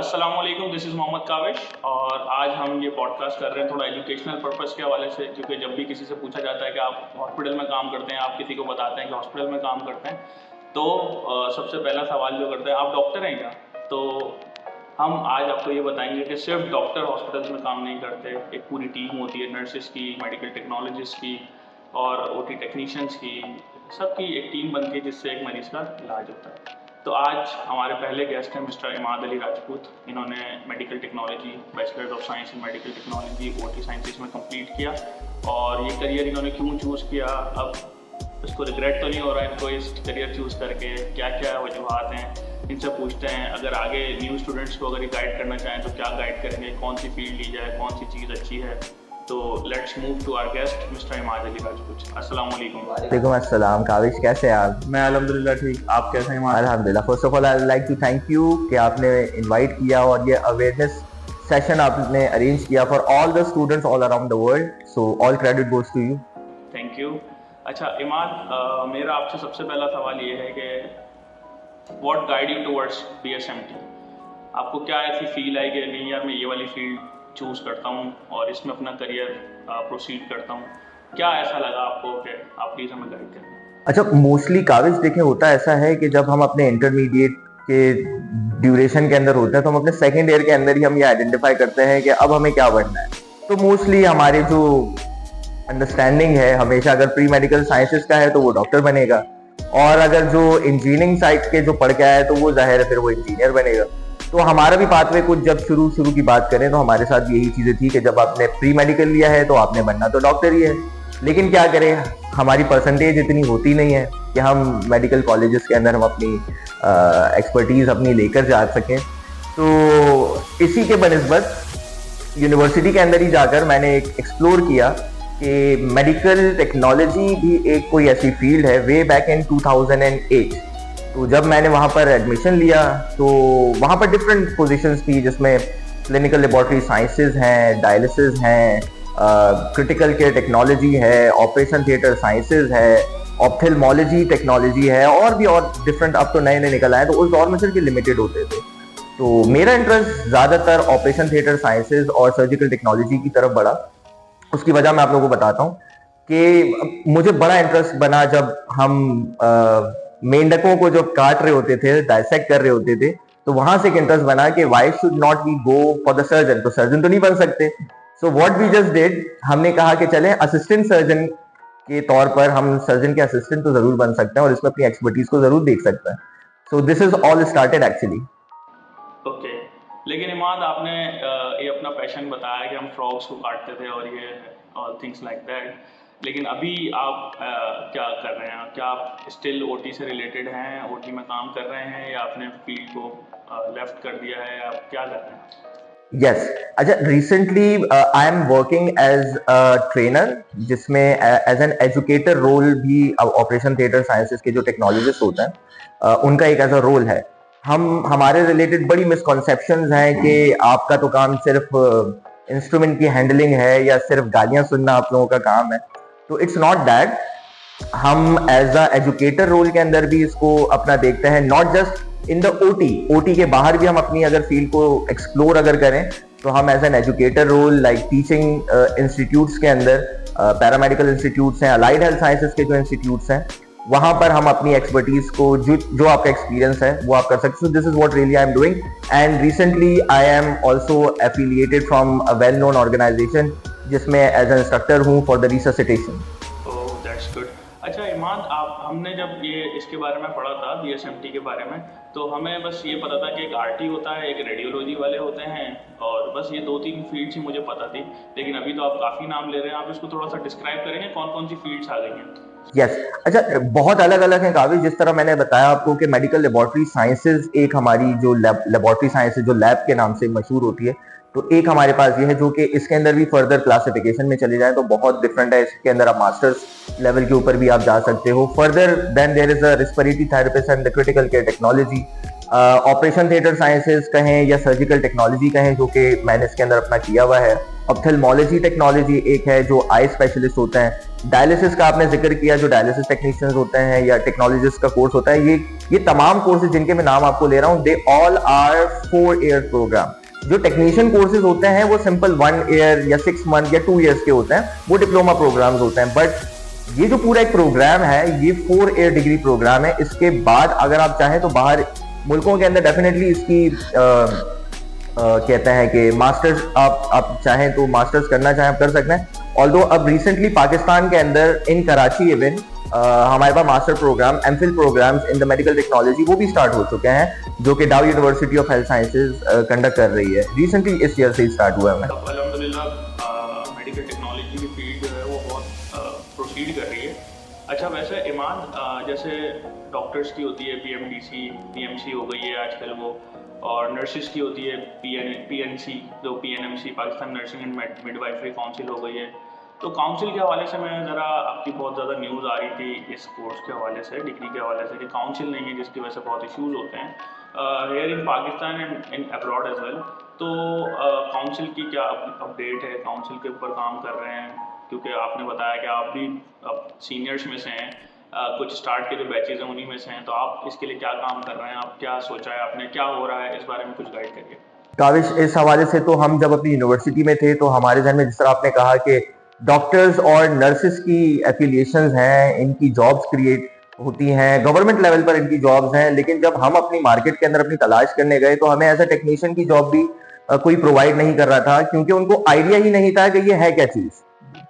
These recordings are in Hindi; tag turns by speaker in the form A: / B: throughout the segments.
A: अस्सलाम वालेकुम, दिस इज़ मोहम्मद काविश और आज हम ये पॉडकास्ट कर रहे हैं थोड़ा एजुकेशनल पर्पस के हवाले से, क्योंकि जब भी किसी से पूछा जाता है कि आप हॉस्पिटल में काम करते हैं, आप किसी को बताते हैं कि हॉस्पिटल में काम करते हैं, तो सबसे पहला सवाल जो करते हैं, आप डॉक्टर हैं क्या? तो हम आज आपको ये बताएंगे कि सिर्फ डॉक्टर हॉस्पिटल्स में काम नहीं करते, एक पूरी टीम होती है नर्सिस की, मेडिकल टेक्नोलॉजिस्ट की और ओटी टेक्नीशियंस की, सबकी एक टीम बनती है जिससे एक मरीज़ का इलाज होता है। तो आज हमारे पहले गेस्ट हैं मिस्टर इमाद अली राजपूत। इन्होंने medical technology, bachelors of science in medical technology OT sciences में कंप्लीट किया और ये करियर इन्होंने क्यों चूज़ किया, अब इसको रिग्रेट तो नहीं हो रहा है इनको इस करियर चूज़ करके, क्या क्या वजूहत हैं, इनसे पूछते हैं। अगर आगे न्यू स्टूडेंट्स को अगर गाइड करना चाहें तो क्या गाइड करेंगे, कौन सी फील्ड ली जाए, कौन सी चीज़ अच्छी है। तो let's move to our guest mister Imad Ali Rajput. अस्सलाम वालेकुम।
B: वालेकुम अस्सलाम। काविश कैसे हैं आप?
C: मैं अल्हम्दुलिल्लाह ठीक, आप कैसे हैं?
B: अल्हम्दुलिल्लाह। First of all I like to thank you कि आपने इनवाइट किया और ये अवेयरनेस सेशन आपने अरेंज किया for all the students all around the world, so all credit goes to you.
A: Thank you. अच्छा इमाद, मेरा आपसे सबसे पहला सवाल ये है कि what guide you towards BSMT? आपको क्या ऐसी फील आई कि नहीं यार मैं ये वाली फील्ड चूज़ करता हूँ और इसमें अपना करियर प्रोसीड करता हूँ, क्या ऐसा लगा आपको कि आप प्लीज़ हमें गाइड करें?
B: अच्छा, मोस्टली काविश देखें होता ऐसा है कि जब हम अपने इंटरमीडिएट के ड्यूरेशन के अंदर होते हैं तो हम अपने सेकेंड ईयर के अंदर ही हम ये आइडेंटिफाई करते हैं कि अब हमें क्या बनना है। तो मोस्टली हमारे जो अंडरस्टैंडिंग है हमेशा, अगर प्री मेडिकल साइंसेस का है तो वो डॉक्टर बनेगा, और अगर जो इंजीनियरिंग साइड के जो पढ़ के आया है तो वो जाहिर है फिर वो इंजीनियर बनेगा। तो हमारा भी पाथवे कुछ जब शुरू की बात करें तो हमारे साथ यही चीजें थी कि जब आपने प्री मेडिकल लिया है तो आपने बनना तो डॉक्टर ही है, लेकिन क्या करें, हमारी परसेंटेज इतनी होती नहीं है कि हम मेडिकल कॉलेजेस के अंदर हम अपनी एक्सपर्टीज अपनी लेकर जा सकें। तो इसी के बनिस्बत यूनिवर्सिटी के अंदर ही जाकर मैंने एक एक्सप्लोर किया कि मेडिकल टेक्नोलॉजी भी एक कोई ऐसी फील्ड है वे बैक इन 2008। तो जब मैंने वहाँ पर एडमिशन लिया तो वहाँ पर डिफरेंट पोजीशंस थी, जिसमें क्लिनिकल लेबोरेटरी साइंसेज हैं, डायलिसिस हैं, क्रिटिकल केयर टेक्नोलॉजी है, ऑपरेशन थिएटर साइंसेज है, ऑप्थेल्मोलॉजी टेक्नोलॉजी है, और भी और डिफरेंट अब तो नए नए निकल आए। तो उस दौर में सिर्फ लिमिटेड होते थे। तो मेरा इंटरेस्ट ज़्यादातर ऑपरेशन थिएटर साइंसेज और सर्जिकल टेक्नोलॉजी की तरफ बढ़ा। उसकी वजह मैं आप लोगों को बताता हूँ कि मुझे बड़ा इंटरेस्ट बना जब हम मेंढकों को जो काट रहे होते थे, डायसेक्ट कर रहे होते थे, तो वहां से एक इंटरेस्ट बना कि why should not we go for the surgeon. तो सर्जन तो नहीं बन सकते, so what we just did, हमने कहा कि चलें असिस्टेंट सर्जन के तौर पर हम सर्जन के असिस्टेंट तो जरूर बन सकते हैं और इसमें अपनी एक्सपर्टीज को जरूर देख सकते हैं। So this is all started actually.
A: Okay, लेकिन इमाद आपने ये अपना पैशन बताया कि हम फ्रॉग्स को काटते थे और ये ऑल थिंग्स लाइक दैट, लेकिन अभी आप क्या कर रहे हैं? क्या आप स्टिल ओटी से रिलेटेड हैं, ओटी में काम कर रहे हैं, या आपने फील्ड को लेफ्ट कर दिया है, आप क्या कर रहे हैं?
B: यस, अच्छा, recently I am working as a trainer, जिसमें एज एन एजुकेटर रोल भी ऑपरेशन थिएटर साइंसेज के जो टेक्नोलॉजिस्ट होते हैं उनका एक एज अ रोल है। हमारे रिलेटेड बड़ी मिसकॉन्सेप्शंस हैं कि आपका तो काम सिर्फ इंस्ट्रूमेंट की हैंडलिंग है या सिर्फ गालियां सुनना आप लोगों का काम है। तो इट्स नॉट दैट, हम एज अ एजुकेटर रोल के अंदर भी इसको अपना देखते हैं, not just in the OT के बाहर भी हम अपनी अगर फील्ड को एक्सप्लोर अगर करें तो हम as an educator role like teaching institutes के अंदर, पैरामेडिकल इंस्टीट्यूट्स हैं, अलाइड हेल्थ साइंसेज के जो इंस्टीट्यूट्स हैं, वहां पर हम अपनी एक्सपर्टीज को जो आपका एक्सपीरियंस है वो आप कर सकते हो। This is what really I am doing, and recently I am also affiliated from a well known organisation जिसमें एज एन इंस्ट्रक्टर हूँ for the resuscitation.
A: Oh that's good. अच्छा इमाद, हमने जब ये इसके बारे में पढ़ा था BSMT के बारे में, तो हमें बस ये पता था कि एक RT होता है, एक रेडियोलॉजी वाले होते हैं, और बस ये 2-3 फील्ड्स ही मुझे पता थी। लेकिन अभी तो आप काफ़ी नाम ले रहे हैं, आप इसको थोड़ा सा डिस्क्राइब करेंगे कौन कौन सी फील्ड्स आ गई हैं?
B: यस, अच्छा, बहुत अलग अलग हैं काविश। जिस तरह मैंने बताया आपको कि मेडिकल लेबोरेटरी साइंसेज एक हमारी जो लेबोरेटरी साइंसेज जो लैब के नाम से मशहूर होती है, तो एक हमारे पास ये है जो कि इसके अंदर भी फर्दर क्लासिफिकेशन में चले जाए तो बहुत डिफरेंट है। इसके अंदर आप मास्टर्स लेवल के ऊपर भी आप जा सकते हो। Further then there is a respiratory therapist and the critical care technology, operation theatre sciences कहें या सर्जिकल टेक्नोलॉजी कहें, जो कि मैंने इसके अंदर अपना किया हुआ है। ऑप्थेल्मोलॉजी टेक्नोलॉजी एक है जो आई स्पेशलिस्ट होते हैं, डायलिसिस का आपने जिक्र किया, जो डायलिसिस टेक्नीशियंस होते हैं या टेक्नोलॉजिस्ट का कोर्स होता है, ये तमाम कोर्सेज जिनके मैं नाम आपको ले रहा हूँ, they all are 4 year programme. जो टेक्नीशियन कोर्सेज होते हैं वो सिंपल 1 ईयर या 6 मंथ या 2 ईयर्स के होते हैं, वो डिप्लोमा प्रोग्राम्स होते हैं। बट ये जो पूरा एक प्रोग्राम है, ये 4 ईयर डिग्री प्रोग्राम है। इसके बाद अगर आप चाहें तो बाहर मुल्कों के अंदर डेफिनेटली इसकी कहते हैं कि मास्टर्स आप चाहें तो मास्टर्स करना चाहें आप कर सकते हैं। ऑल्दो अब रिसेंटली पाकिस्तान के अंदर इन कराची इवन हमारे पास master program, MPhil programs in the medical technology वो भी स्टार्ट हो चुके हैं, जो कि Dow university of health sciences conduct कर रही है। रिसेंटली इस ईयर से ही स्टार्ट हुआ है।
A: अल्हम्दुलिल्लाह मेडिकल टेक्नोलॉजी की फील्ड जो है वो बहुत प्रोसीड कर रही है। अच्छा, वैसे ईमान, जैसे डॉक्टर्स की होती है पीएमडीसी, पीएमसी हो गई है आजकल वो, और नर्सिस की होती है पीएनसी, जो PNMC Pakistan nursing and midwifery council हो गई है। तो काउंसिल के हवाले से मैं ज़रा आपकी बहुत ज़्यादा न्यूज़ आ रही थी इस कोर्स के हवाले से, डिग्री के हवाले से, कि काउंसिल नहीं है जिसकी वजह से बहुत इश्यूज़ होते हैं here in Pakistan and in abroad as well. तो काउंसिल की क्या अपडेट है? काउंसिल के ऊपर काम कर रहे हैं? क्योंकि आपने बताया कि आप भी सीनियर्स में से हैं, कुछ स्टार्ट के जो बैचेज हैं उन्हीं में से हैं, तो आप इसके लिए क्या काम कर रहे हैं? आप क्या सोचा है आपने, क्या हो रहा है, इस बारे में कुछ गाइड करिए।
B: काविश, इस हवाले से तो हम जब अपनी यूनिवर्सिटी में थे तो हमारे जहन में जिस तरह आपने कहा कि डॉक्टर्स और नर्सेस की एफिलिएशंस हैं, इनकी जॉब्स क्रिएट होती हैं, गवर्नमेंट लेवल पर इनकी जॉब्स हैं, लेकिन जब हम अपनी मार्केट के अंदर अपनी तलाश करने गए तो हमें एज ए टेक्नीशियन की जॉब भी कोई प्रोवाइड नहीं कर रहा था, क्योंकि उनको आइडिया ही नहीं था कि ये है क्या चीज।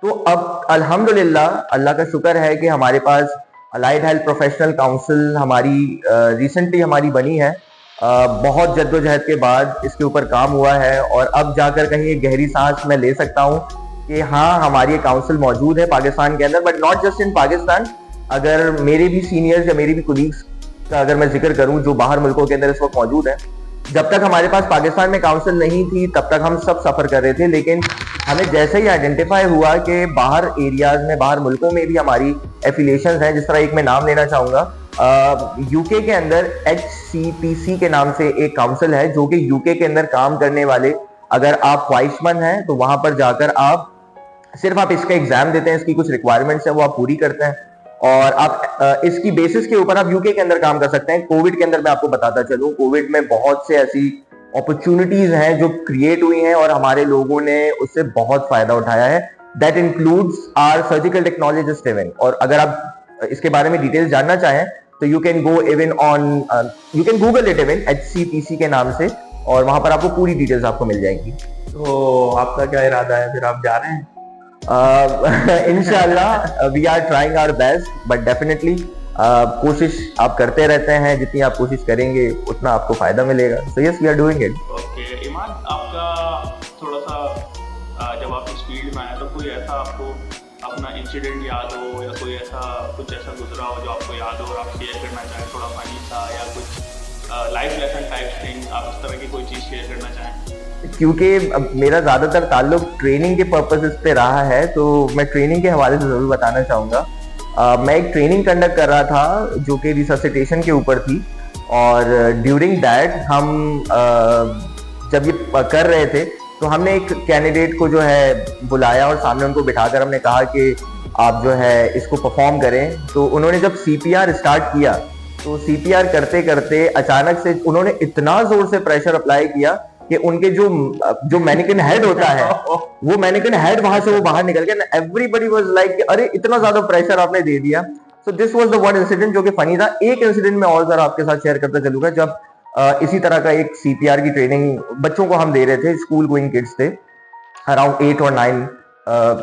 B: तो अब अल्हम्दुलिल्लाह, अल्लाह का शुक्र है कि हमारे पास अलाइड हेल्थ प्रोफेशनल काउंसिल हमारी रिसेंटली हमारी बनी है। बहुत जद्दोजहद के बाद इसके ऊपर काम हुआ है और अब जाकर कहीं एक गहरी सांस मैं ले सकता हूँ कि हाँ, हमारी काउंसिल मौजूद है पाकिस्तान के अंदर, but not just in Pakistan. अगर मेरे भी सीनियर्स या मेरी भी कोलीग्स का अगर मैं जिक्र करूँ जो बाहर मुल्कों के अंदर इस वक्त मौजूद है, जब तक हमारे पास पाकिस्तान में काउंसिल नहीं थी तब तक हम सब सफर कर रहे थे, लेकिन हमें जैसे ही आइडेंटिफाई हुआ कि बाहर एरियाज में, बाहर मुल्कों में भी हमारी एफिलिएशंस हैं, जिस तरह एक मैं नाम लेना चाहूंगा, यूके के अंदर HCPC के नाम से एक काउंसिल है जो कि यूके के अंदर काम करने वाले, अगर आप ख्वाहिशमंद हैं तो वहां पर जाकर आप सिर्फ आप इसका एग्जाम देते हैं, इसकी कुछ रिक्वायरमेंट्स है वो आप पूरी करते हैं और आप इसकी बेसिस के ऊपर आप यूके के अंदर काम कर सकते हैं। कोविड के अंदर मैं आपको बताता चलूं, कोविड में बहुत से ऐसी अपॉर्चुनिटीज हैं जो क्रिएट हुई हैं और हमारे लोगों ने उससे बहुत फायदा उठाया है। That includes our surgical technologist even. और अगर आप इसके बारे में डिटेल्स जानना चाहें तो you can go even on, you can Google it even HCPC के नाम से, और वहां पर आपको पूरी डिटेल्स आपको मिल जाएंगी।
C: तो आपका क्या इरादा है, फिर आप जा रहे हैं?
B: इंशाल्लाह we are trying our best, but definitely कोशिश आप करते रहते हैं, जितनी आप कोशिश करेंगे उतना आपको फायदा मिलेगा। So yes, we are doing it.
A: Okay Iman, आपका थोड़ा सा जब आप इस फील्ड में आए तो कोई ऐसा आपको अपना इंसिडेंट याद हो या कोई ऐसा कुछ ऐसा गुजरा हो जो आपको याद हो और आप शेयर करना चाहें, थोड़ा फनी सा या कुछ लाइफ लेसन टाइप थिंग, आप इस तरह की कोई चीज़ शेयर करना चाहें?
B: क्योंकि मेरा ज्यादातर ताल्लुक ट्रेनिंग के पर्पसेस पे रहा है, तो मैं ट्रेनिंग के हवाले से जरूर बताना चाहूंगा। मैं एक ट्रेनिंग कंडक्ट कर रहा था जो कि रिससिटेशन के ऊपर थी, और ड्यूरिंग दैट हम जब ये कर रहे थे तो हमने एक कैंडिडेट को जो है बुलाया और सामने उनको बिठाकर हमने कहा कि आप जो है इसको परफॉर्म करें। तो उन्होंने जब CPR स्टार्ट किया तो CPR करते करते अचानक से उन्होंने इतना जोर से प्रेशर अप्लाई किया कि उनके जो मैनिकिन हेड होता है वो मैनिकिन हेड वहां से वो बाहर निकल गया। एवरीबडी वाज लाइक, अरे इतना ज्यादा प्रेशर आपने दे दिया। So this was the one incident जो कि फनी था। एक इंसिडेंट मैं और जरा आपके साथ शेयर करता चलूंगा। जब इसी तरह का एक CPR की ट्रेनिंग बच्चों को हम दे रहे थे, स्कूल गोइंग किड्स थे, अराउंड 8 और 9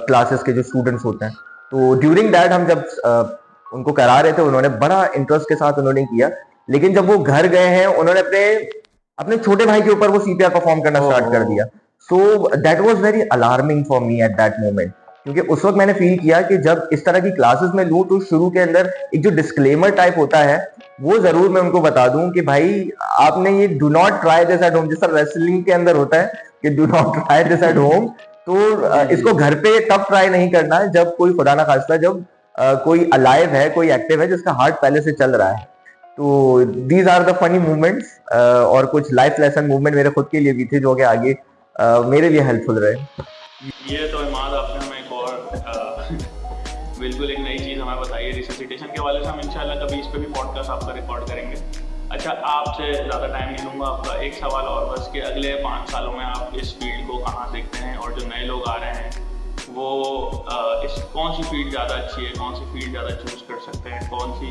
B: क्लासेस के जो स्टूडेंट्स होते हैं। तो ड्यूरिंग दैट हम जब उनको करा रहे थे, उन्होंने बड़ा इंटरेस्ट के साथ उन्होंने किया, लेकिन जब वो घर गए हैं उन्होंने अपने छोटे भाई के ऊपर वो CPR परफॉर्म करना स्टार्ट कर दिया। So that was very alarming for me at that moment, क्योंकि उस वक्त मैंने फील किया कि जब इस तरह की क्लासेस में लूं तो शुरू के अंदर एक जो डिस्क्लेमर टाइप होता है वो जरूर मैं उनको बता दूं कि भाई आपने ये do not try this at home, जिस तरह रेसलिंग के अंदर होता है कि do not try this at home, तो इसको घर पे तब ट्राई नहीं करना है जब कोई खुदा ना खास्ता जब कोई अलाइव है, कोई एक्टिव है जिसका हार्ट पहले से चल रहा है। तो these are the funny movements, और कुछ लाइफ लेसन मूवमेंट मेरे खुद के लिए भी थे जो कि आगे मेरे लिए हेल्पफुल रहे।
A: ये तो इमाद आपने हमें एक और के हवाले से हम इंशाल्लाह कभी इस पे भी पॉडकास्ट आपका रिकॉर्ड करेंगे। अच्छा, आपसे ज़्यादा टाइम नहीं लूँगा आपका, एक सवाल और बस कि अगले 5 सालों में आप इस फील्ड को कहाँ देखते हैं, और जो नए लोग आ रहे हैं वो इस कौन सी फील्ड ज़्यादा अच्छी है, कौन सी फील्ड ज़्यादा चूज़ कर सकते हैं, कौन सी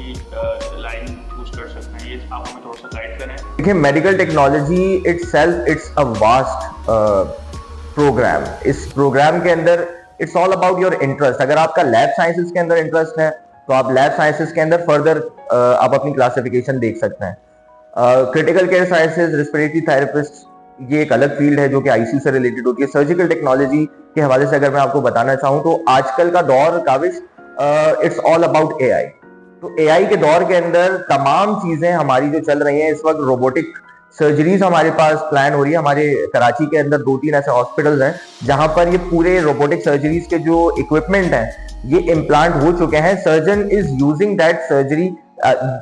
A: लाइन चूज़ कर सकते हैं, ये आप हमें थोड़ा सा गाइड करें।
B: देखिए, medical technology itself it's a vast programme. इस प्रोग्राम के अंदर it's all about your interest. अगर आपका लैब साइंसेस के अंदर इंटरेस्ट है तो आप लैब साइंसेस के अंदर फर्दर आप अपनी क्लासिफिकेशन देख सकते हैं। Critical care sciences, respiratory therapist, ये एक अलग फील्ड है जो कि आईसीयू से रिलेटेड होती है। सर्जिकल टेक्नोलॉजी के हवाले से अगर मैं आपको बताना चाहूँ तो आजकल का दौर Kaavish it's all about AI. तो एआई के दौर के अंदर तमाम चीजें हमारी जो चल रही हैं इस वक्त, रोबोटिक सर्जरीज हमारे पास प्लान हो रही है। हमारे कराची के अंदर 2-3 ऐसे हॉस्पिटल्स हैं जहां पर ये पूरे रोबोटिक सर्जरीज के जो इक्विपमेंट हैं ये इम्प्लांट हो चुके हैं। Surgeon is using that surgery,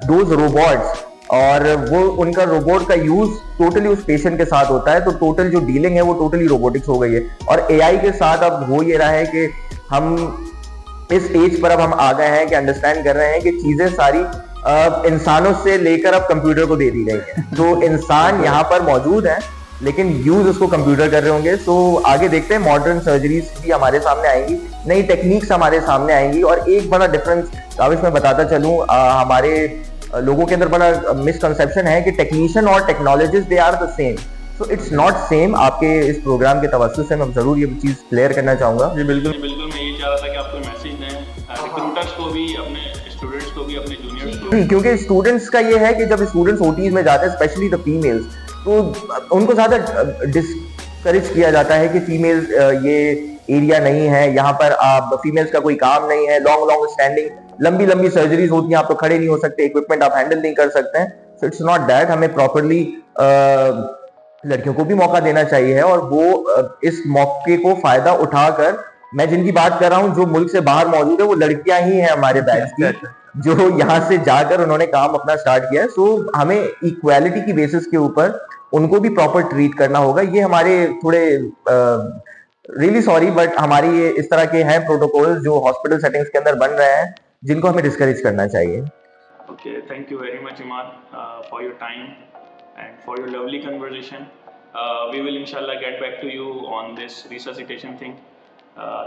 B: those robots, और वो उनका रोबोट का यूज टोटली उस पेशेंट के साथ होता है। तो टोटल जो डीलिंग है वो टोटली रोबोटिक्स हो गई है। और एआई के साथ अब हो ये रहा है कि हम इस एज पर अब हम आ गए हैं कि अंडरस्टैंड कर रहे हैं कि चीजें सारी इंसानों से लेकर अब कंप्यूटर को दे दी गई है। तो इंसान यहाँ पर मौजूद है लेकिन यूज उसको कंप्यूटर कर रहे होंगे। सो आगे देखते हैं, मॉडर्न सर्जरीज भी हमारे सामने आएंगी, नई टेक्निक्स हमारे सामने आएंगी। और एक बड़ा डिफरेंस काविश मैं बताता चलूं, हमारे लोगों के अंदर बड़ा मिसकंसेप्शन है कि टेक्नीशियन और technologist they are the same. So it's not same. आपके इस प्रोग्राम के तवज्जुह से मैं जरूर ये चीज क्लियर करना चाहूंगा।
A: जी बिल्कुल बिल्कुल, मैं ये चाह रहा था कि आपको मैसेज दें रिक्रूटर्स को भी, अपने स्टूडेंट्स को भी, अपने जूनियर्स को भी।
B: क्योंकि स्टूडेंट्स का ये है कि जब स्टूडेंट्स ओटीज में जाते हैं, स्पेशली द फीमेल्स, तो उनको ज्यादा डिस्करेज किया जाता है कि फीमेल्स ये एरिया नहीं है, यहाँ पर आप फीमेल्स का कोई काम नहीं है, लॉन्ग स्टैंडिंग लंबी लंबी सर्जरीज होती हैं, आप तो खड़े नहीं हो सकते, इक्विपमेंट आप हैंडल नहीं कर सकते हैं। सो इट्स नॉट दैट। हमें प्रॉपरली लड़कियों को भी मौका देना चाहिए और वो इस मौके को फायदा उठाकर, मैं जिनकी बात कर रहा हूँ जो मुल्क से बाहर मौजूद है वो लड़कियां ही हैं हमारे बैच की, जो यहाँ से जाकर उन्होंने काम अपना स्टार्ट किया है। सो हमें इक्वालिटी की बेसिस के ऊपर उनको भी प्रॉपर ट्रीट करना होगा। ये हमारे थोड़े रियली सॉरी बट हमारी ये इस तरह के हैं प्रोटोकॉल जो हॉस्पिटल सेटिंग्स के अंदर बन रहे हैं, जिनको हमें डिस्करेज करना चाहिए।
A: Okay, thank you very much, Imad, for your time and for your lovely conversation. We will inshallah get back to you on this resuscitation thing.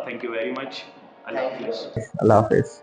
A: Thank you very much. Allah Hafiz.
B: Allah Hafiz.